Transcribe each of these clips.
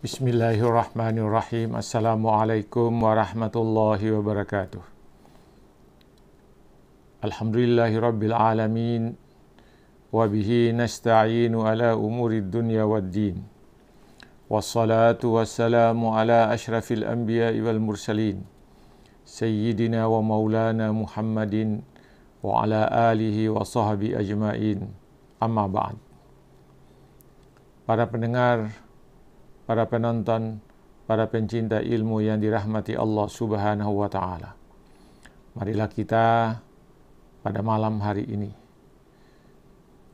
Bismillahirrahmanirrahim. Assalamualaikum warahmatullahi wabarakatuh. Alhamdulillahirabbil alamin wa bihi nasta'inu ala umurid dunya waddin. Wassalatu wassalamu ala asyrafil anbiya'i wal mursalin sayyidina wa maulana Muhammadin wa ala alihi wa sahbihi ajmain. Amma ba'd. Para pendengar, para penonton, para pencinta ilmu yang dirahmati Allah Subhanahu wa Ta'ala, marilah kita pada malam hari ini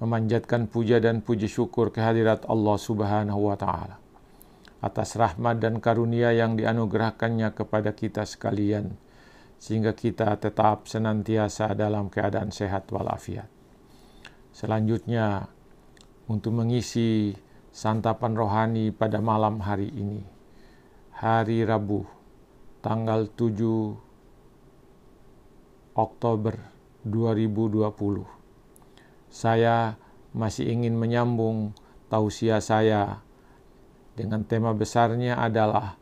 memanjatkan puja dan puji syukur kehadirat Allah Subhanahu wa Ta'ala atas rahmat dan karunia yang dianugerahkannya kepada kita sekalian, sehingga kita tetap senantiasa dalam keadaan sehat walafiat. Selanjutnya, untuk mengisi santapan rohani pada malam hari ini, hari Rabu, tanggal 7 Oktober 2020. Saya masih ingin menyambung tausiah saya dengan tema besarnya adalah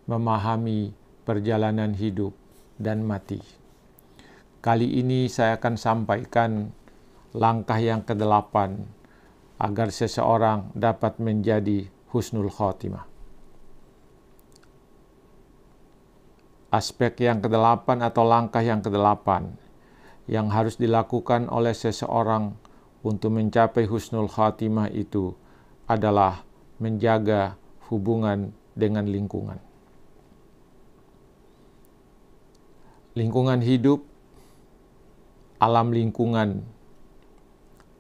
memahami perjalanan hidup dan mati. Kali ini saya akan sampaikan langkah yang ke-8 agar seseorang dapat menjadi husnul khotimah. Aspek yang ke-8 atau langkah yang ke-8 yang harus dilakukan oleh seseorang untuk mencapai husnul khotimah itu adalah menjaga hubungan dengan lingkungan. Lingkungan hidup, alam lingkungan,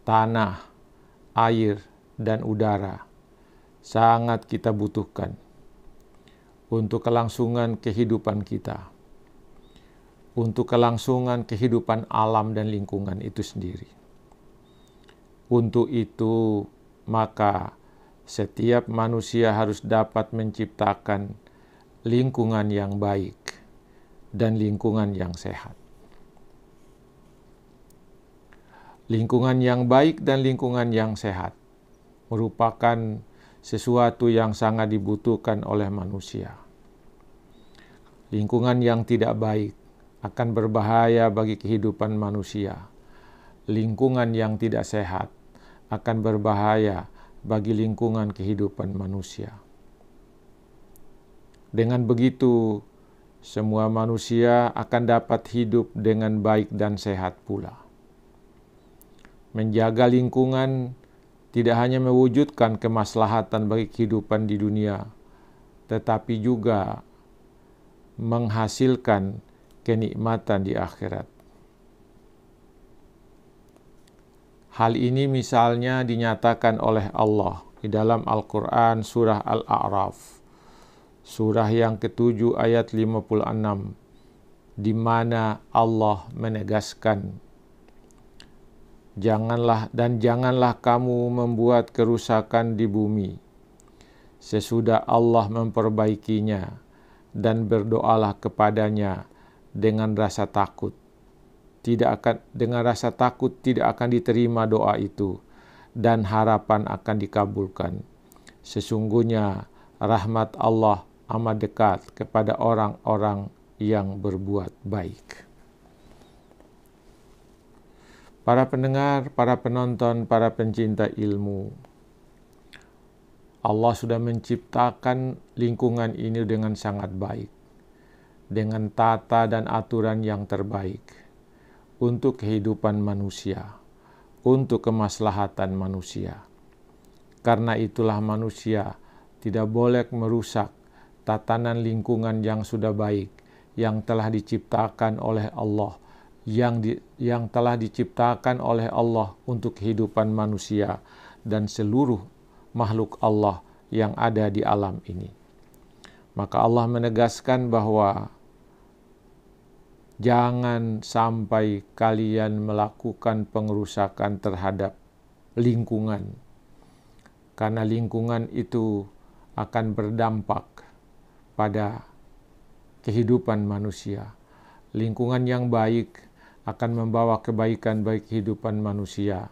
tanah, air, dan udara sangat kita butuhkan untuk kelangsungan kehidupan kita, untuk kelangsungan kehidupan alam dan lingkungan itu sendiri. Untuk itu, maka setiap manusia harus dapat menciptakan lingkungan yang baik dan lingkungan yang sehat. Lingkungan yang baik dan lingkungan yang sehat merupakan sesuatu yang sangat dibutuhkan oleh manusia. Lingkungan yang tidak baik akan berbahaya bagi kehidupan manusia. Lingkungan yang tidak sehat akan berbahaya bagi lingkungan kehidupan manusia. Dengan begitu, semua manusia akan dapat hidup dengan baik dan sehat pula. Menjaga lingkungan tidak hanya mewujudkan kemaslahatan bagi kehidupan di dunia, tetapi juga menghasilkan kenikmatan di akhirat. Hal ini misalnya dinyatakan oleh Allah di dalam Al-Quran surah Al-A'raf, surah yang ke-7 ayat 56, di mana Allah menegaskan, Janganlah kamu membuat kerusakan di bumi sesudah Allah memperbaikinya, dan berdoalah kepadanya dengan rasa takut. Dengan rasa takut tidak akan diterima doa itu, dan harapan akan dikabulkan. Sesungguhnya rahmat Allah amat dekat kepada orang-orang yang berbuat baik. Para pendengar, para penonton, para pencinta ilmu, Allah sudah menciptakan lingkungan ini dengan sangat baik, dengan tata dan aturan yang terbaik untuk kehidupan manusia, untuk kemaslahatan manusia. Karena itulah manusia tidak boleh merusak tatanan lingkungan yang sudah baik, yang telah diciptakan oleh Allah, yang telah diciptakan oleh Allah untuk kehidupan manusia dan seluruh makhluk Allah yang ada di alam ini. Maka Allah menegaskan bahwa jangan sampai kalian melakukan pengerusakan terhadap lingkungan, karena lingkungan itu akan berdampak pada kehidupan manusia. Lingkungan yang baik akan membawa kebaikan bagi kehidupan manusia.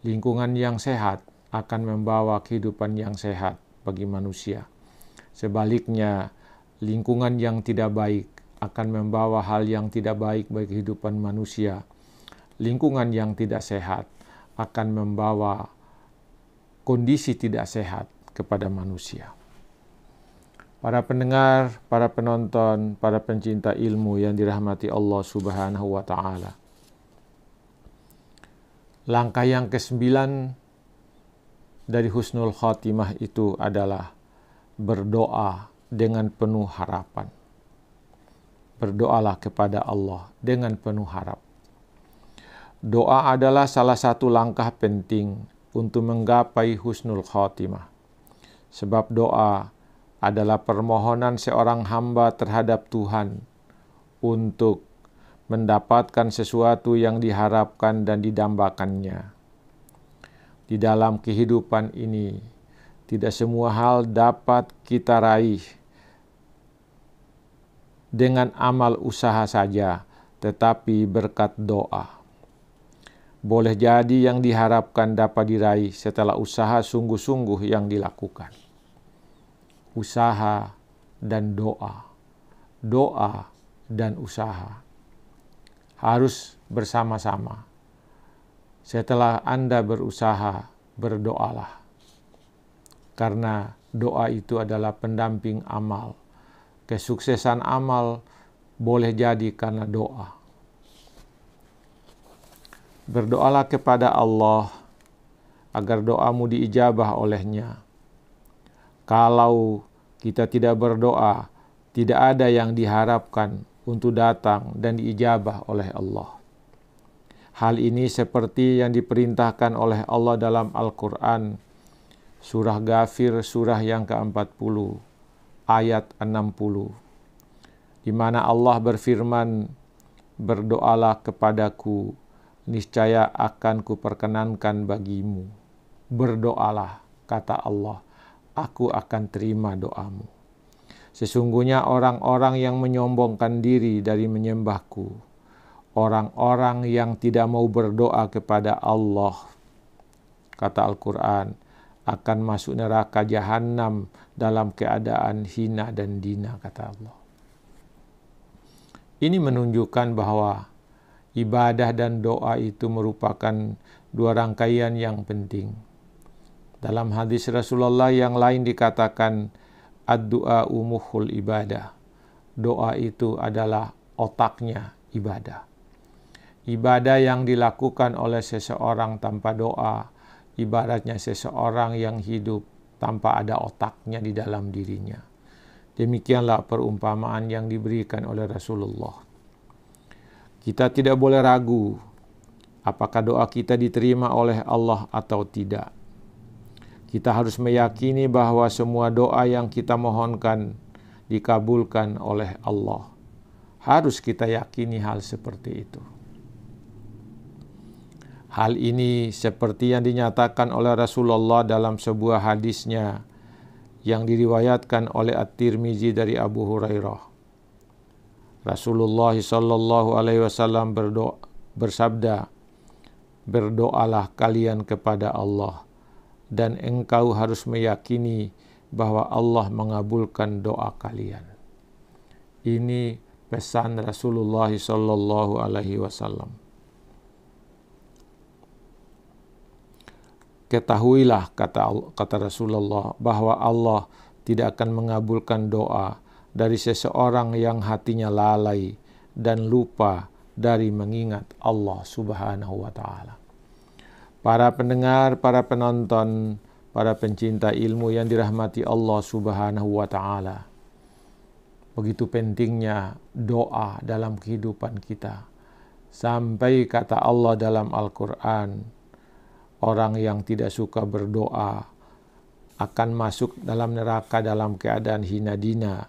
Lingkungan yang sehat akan membawa kehidupan yang sehat bagi manusia. Sebaliknya, lingkungan yang tidak baik akan membawa hal yang tidak baik bagi kehidupan manusia. Lingkungan yang tidak sehat akan membawa kondisi tidak sehat kepada manusia. Para pendengar, para penonton, para pencinta ilmu yang dirahmati Allah Subhanahu wa Ta'ala. Langkah yang ke-9 dari husnul khatimah itu adalah berdoa dengan penuh harapan. Berdoalah kepada Allah dengan penuh harap. Doa adalah salah satu langkah penting untuk menggapai husnul khatimah. Sebab doa adalah permohonan seorang hamba terhadap Tuhan untuk mendapatkan sesuatu yang diharapkan dan didambakannya. Di dalam kehidupan ini, tidak semua hal dapat kita raih dengan amal usaha saja, tetapi berkat doa. Boleh jadi yang diharapkan dapat diraih setelah usaha sungguh-sungguh yang dilakukan. Usaha dan doa, doa dan usaha harus bersama-sama. Setelah Anda berusaha, berdoalah. Karena doa itu adalah pendamping amal. Kesuksesan amal boleh jadi karena doa. Berdoalah kepada Allah agar doamu diijabah olehnya. Kalau kita tidak berdoa, tidak ada yang diharapkan untuk datang dan diijabah oleh Allah. Hal ini seperti yang diperintahkan oleh Allah dalam Al-Quran, surah Ghafir, surah yang ke-40, ayat 60, di mana Allah berfirman, berdoalah kepadaku, niscaya akan kuperkenankan bagimu. Berdoalah, kata Allah, aku akan terima doamu. Sesungguhnya orang-orang yang menyombongkan diri dari menyembahku, orang-orang yang tidak mau berdoa kepada Allah, kata Al-Quran, akan masuk neraka jahanam dalam keadaan hina dan dina, kata Allah. Ini menunjukkan bahwa ibadah dan doa itu merupakan dua rangkaian yang penting. Dalam hadis Rasulullah yang lain dikatakan, ad-du'a mukhul ibadah. Doa itu adalah otaknya ibadah. Ibadah yang dilakukan oleh seseorang tanpa doa, ibaratnya seseorang yang hidup tanpa ada otaknya di dalam dirinya. Demikianlah perumpamaan yang diberikan oleh Rasulullah. Kita tidak boleh ragu apakah doa kita diterima oleh Allah atau tidak. Kita harus meyakini bahwa semua doa yang kita mohonkan dikabulkan oleh Allah. Harus kita yakini hal seperti itu. Hal ini seperti yang dinyatakan oleh Rasulullah dalam sebuah hadisnya yang diriwayatkan oleh At-Tirmizi dari Abu Hurairah. Rasulullah sallallahu alaihi wasallam bersabda, berdoalah kalian kepada Allah, dan engkau harus meyakini bahwa Allah mengabulkan doa kalian. Ini pesan Rasulullah sallallahu alaihi wasallam. Ketahuilah, kata Rasulullah, bahwa Allah tidak akan mengabulkan doa dari seseorang yang hatinya lalai dan lupa dari mengingat Allah Subhanahu wa Ta'ala. Para pendengar, para penonton, para pencinta ilmu yang dirahmati Allah Subhanahu wa Ta'ala, begitu pentingnya doa dalam kehidupan kita. Sampai kata Allah dalam Al-Quran, orang yang tidak suka berdoa akan masuk dalam neraka dalam keadaan hina dina.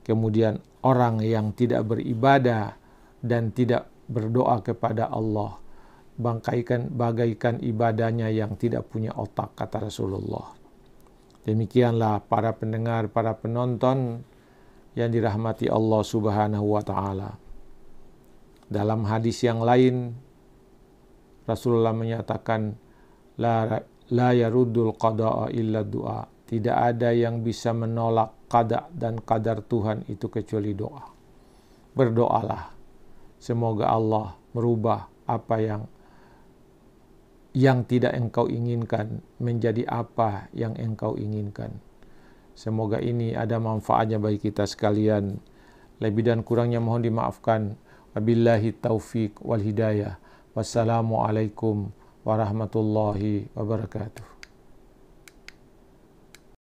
Kemudian orang yang tidak beribadah dan tidak berdoa kepada Allah bagaikan ibadahnya yang tidak punya otak, kata Rasulullah. Demikianlah para pendengar, para penonton yang dirahmati Allah Subhanahu wa Ta'ala. Dalam hadis yang lain, Rasulullah menyatakan, La yaruddul qada'a illa du'a. Tidak ada yang bisa menolak qada dan qadar Tuhan itu kecuali doa. Berdoalah. Semoga Allah merubah apa yang tidak engkau inginkan menjadi apa yang engkau inginkan. Semoga ini ada manfaatnya bagi kita sekalian. Lebih dan kurangnya mohon dimaafkan. Wabillahi taufiq wal hidayah. Wassalamualaikum warahmatullahi wabarakatuh.